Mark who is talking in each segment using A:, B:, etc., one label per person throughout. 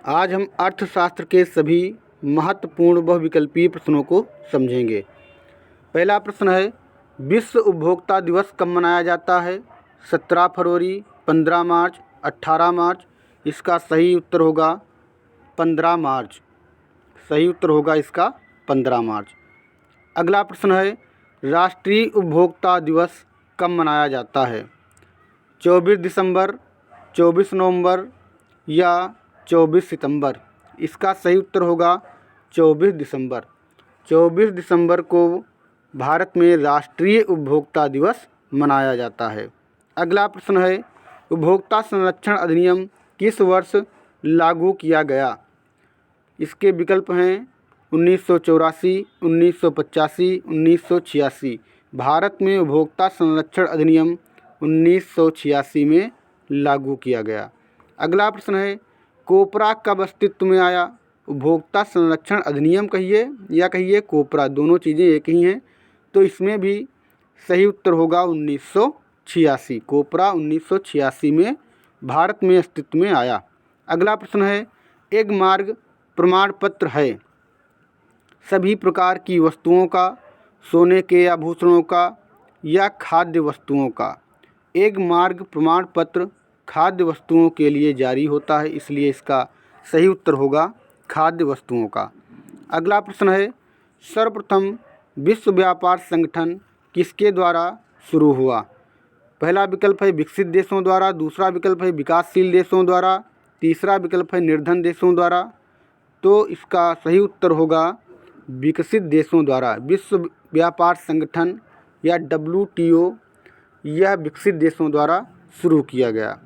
A: आज हम अर्थशास्त्र के सभी महत्वपूर्ण बहुविकल्पीय प्रश्नों को समझेंगे। पहला प्रश्न है, विश्व उपभोक्ता दिवस कब मनाया जाता है? 17 फरवरी, 15 मार्च, 18 मार्च। इसका सही उत्तर होगा 15 मार्च। सही उत्तर होगा इसका 15 मार्च। अगला प्रश्न है, राष्ट्रीय उपभोक्ता दिवस कब मनाया जाता है? 24 दिसंबर, 24 नवंबर या 24 सितंबर। इसका सही उत्तर होगा 24 दिसंबर। 24 दिसंबर को भारत में राष्ट्रीय उपभोक्ता दिवस मनाया जाता है। अगला प्रश्न है, उपभोक्ता संरक्षण अधिनियम किस वर्ष लागू किया गया? इसके विकल्प हैं 1984, 1985, 1986। भारत में उपभोक्ता संरक्षण अधिनियम 1986 में लागू किया गया। अगला प्रश्न है, कोपरा कब अस्तित्व में आया? उपभोक्ता संरक्षण अधिनियम कहिए या कहिए कोपरा, दोनों चीज़ें एक ही हैं, तो इसमें भी सही उत्तर होगा 1986। कोपरा 1986 में भारत में अस्तित्व में आया। अगला प्रश्न है, एक मार्ग प्रमाण पत्र है सभी प्रकार की वस्तुओं का, सोने के आभूषणों का या खाद्य वस्तुओं का? एक मार्ग प्रमाण पत्र खाद्य वस्तुओं के लिए जारी होता है, इसलिए इसका सही उत्तर होगा खाद्य वस्तुओं का। अगला प्रश्न है, सर्वप्रथम विश्व व्यापार संगठन किसके द्वारा शुरू हुआ? पहला विकल्प है विकसित देशों द्वारा, दूसरा विकल्प है विकासशील देशों द्वारा, तीसरा विकल्प है निर्धन देशों द्वारा। तो इसका सही उत्तर होगा विकसित देशों द्वारा। विश्व व्यापार संगठन या WTO यह विकसित देशों द्वारा शुरू किया गया।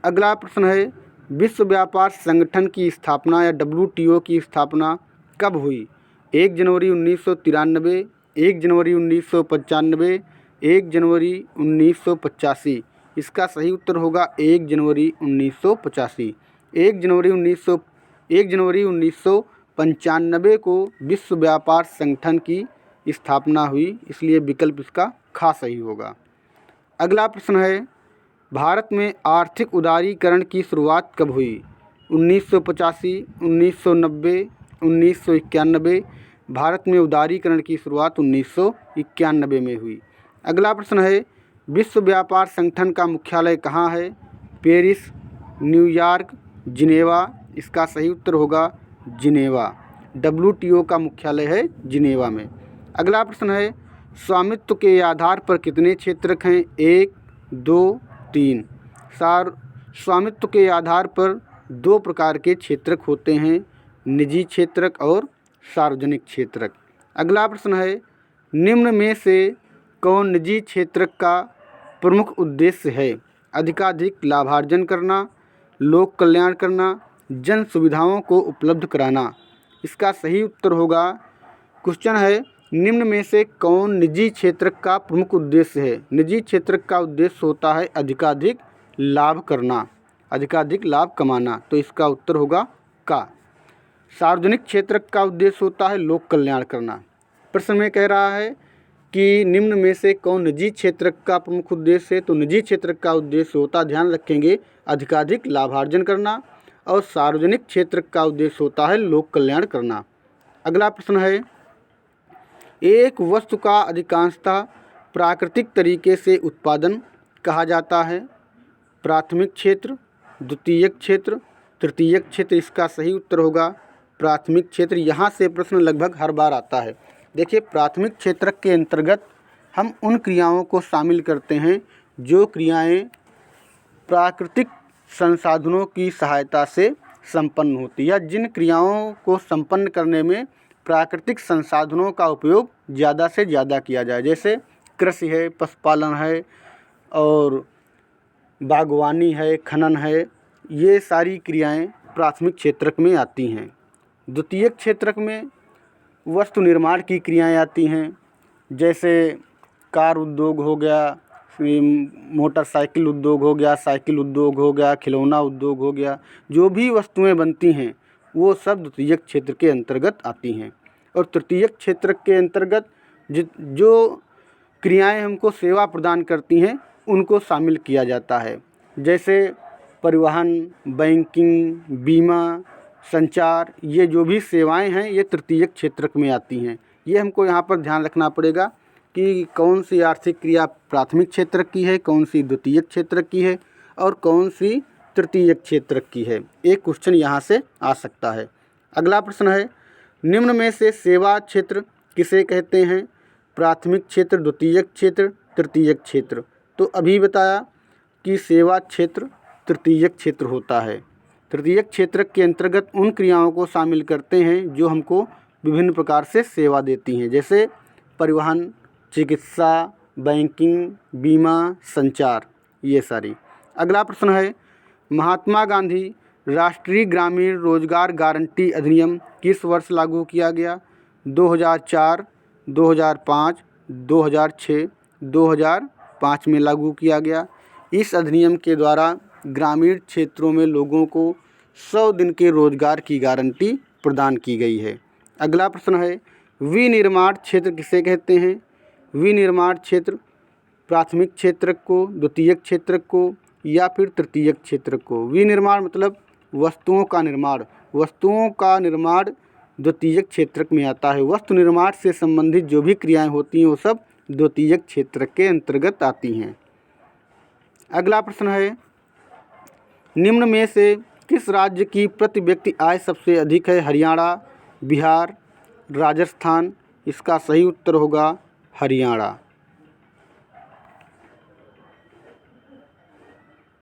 A: अगला प्रश्न है, विश्व व्यापार संगठन की स्थापना या WTO की स्थापना कब हुई? 1 जनवरी 1993, 1 जनवरी 1995, 1 जनवरी 1985। इसका सही उत्तर होगा 1 जनवरी 1985। 1 जनवरी 1995 को विश्व व्यापार संगठन की स्थापना हुई, इसलिए विकल्प इसका खा सही होगा। अगला प्रश्न है, भारत में आर्थिक उदारीकरण की शुरुआत कब हुई? 1985, 1990, 1991। भारत में उदारीकरण की शुरुआत 1991 में हुई। अगला प्रश्न है, विश्व व्यापार संगठन का मुख्यालय कहाँ है? Paris, New York, Geneva. इसका सही उत्तर होगा जिनेवा। WTO का मुख्यालय है जिनेवा में। अगला प्रश्न है, स्वामित्व के आधार पर कितने क्षेत्रक हैं? 1, 2, 3। स्वामित्व के आधार पर 2 प्रकार के क्षेत्रक होते हैं, निजी क्षेत्रक और सार्वजनिक क्षेत्रक। अगला प्रश्न है, निम्न में से कौन निजी क्षेत्रक का प्रमुख उद्देश्य है? अधिकाधिक लाभार्जन करना, लोक कल्याण करना, जन सुविधाओं को उपलब्ध कराना। इसका सही उत्तर होगा, क्वेश्चन है निम्न में से कौन निजी क्षेत्रक का प्रमुख उद्देश्य है? निजी क्षेत्रक का उद्देश्य होता है अधिकाधिक लाभ करना, अधिकाधिक लाभ कमाना, तो इसका उत्तर होगा का। सार्वजनिक क्षेत्रक का उद्देश्य होता है लोक कल्याण करना। प्रश्न में कह रहा है कि निम्न में से कौन निजी क्षेत्रक का प्रमुख उद्देश्य है, तो निजी क्षेत्रक का उद्देश्य होता, ध्यान रखेंगे, अधिकाधिक लाभार्जन करना, और सार्वजनिक क्षेत्रक का उद्देश्य होता है लोक कल्याण करना। अगला प्रश्न है, एक वस्तु का अधिकांशतः प्राकृतिक तरीके से उत्पादन कहा जाता है? प्राथमिक क्षेत्र, द्वितीयक क्षेत्र, तृतीयक क्षेत्र। इसका सही उत्तर होगा प्राथमिक क्षेत्र। यहाँ से प्रश्न लगभग हर बार आता है। देखिए, प्राथमिक क्षेत्र के अंतर्गत हम उन क्रियाओं को शामिल करते हैं जो क्रियाएं प्राकृतिक संसाधनों की सहायता से संपन्न होती है, या जिन क्रियाओं को संपन्न करने में प्राकृतिक संसाधनों का उपयोग ज़्यादा से ज़्यादा किया जाए, जैसे कृषि है, पशुपालन है और बागवानी है, खनन है। ये सारी क्रियाएं प्राथमिक क्षेत्रक में आती हैं। द्वितीयक क्षेत्रक में वस्तु निर्माण की क्रियाएं आती हैं, जैसे कार उद्योग हो गया, मोटरसाइकिल उद्योग हो गया, साइकिल उद्योग हो गया, खिलौना उद्योग हो गया। जो भी वस्तुएं बनती हैं वो सब द्वितीयक क्षेत्र के अंतर्गत आती हैं। और तृतीयक क्षेत्र के अंतर्गत जो क्रियाएं हमको सेवा प्रदान करती हैं उनको शामिल किया जाता है, जैसे परिवहन, बैंकिंग, बीमा, संचार, ये जो भी सेवाएं हैं ये तृतीयक क्षेत्रक में आती हैं। ये हमको यहाँ पर ध्यान रखना पड़ेगा कि कौन सी आर्थिक क्रिया प्राथमिक क्षेत्रक की है, कौन सी द्वितीयक क्षेत्रक की है और कौन सी तृतीयक क्षेत्रक की है। एक क्वेश्चन यहाँ से आ सकता है। अगला प्रश्न है, निम्न में से सेवा क्षेत्र किसे कहते हैं? प्राथमिक क्षेत्र, द्वितीयक क्षेत्र, तृतीयक क्षेत्र। तो अभी बताया कि सेवा क्षेत्र तृतीयक क्षेत्र होता है। तृतीयक क्षेत्र के अंतर्गत उन क्रियाओं को शामिल करते हैं जो हमको विभिन्न प्रकार से सेवा देती हैं, जैसे परिवहन, चिकित्सा, बैंकिंग, बीमा, संचार, ये सारी। अगला प्रश्न है, महात्मा गांधी राष्ट्रीय ग्रामीण रोजगार गारंटी अधिनियम किस वर्ष लागू किया गया? 2004, 2005, 2006, 2005 में लागू किया गया। इस अधिनियम के द्वारा ग्रामीण क्षेत्रों में लोगों को 100 दिन के रोजगार की गारंटी प्रदान की गई है। अगला प्रश्न है, विनिर्माण क्षेत्र किसे कहते हैं? विनिर्माण क्षेत्र प्राथमिक क्षेत्रक को, द्वितीयक क्षेत्रक को या फिर तृतीयक क्षेत्रक को? विनिर्माण मतलब वस्तुओं का निर्माण। वस्तुओं का निर्माण द्वितीयक क्षेत्रक में आता है। वस्तु निर्माण से संबंधित जो भी क्रियाएं होती हैं वो सब द्वितीयक क्षेत्रक के अंतर्गत आती हैं। अगला प्रश्न है, निम्न में से किस राज्य की प्रति व्यक्ति आय सबसे अधिक है? हरियाणा, बिहार, राजस्थान? इसका सही उत्तर होगा हरियाणा।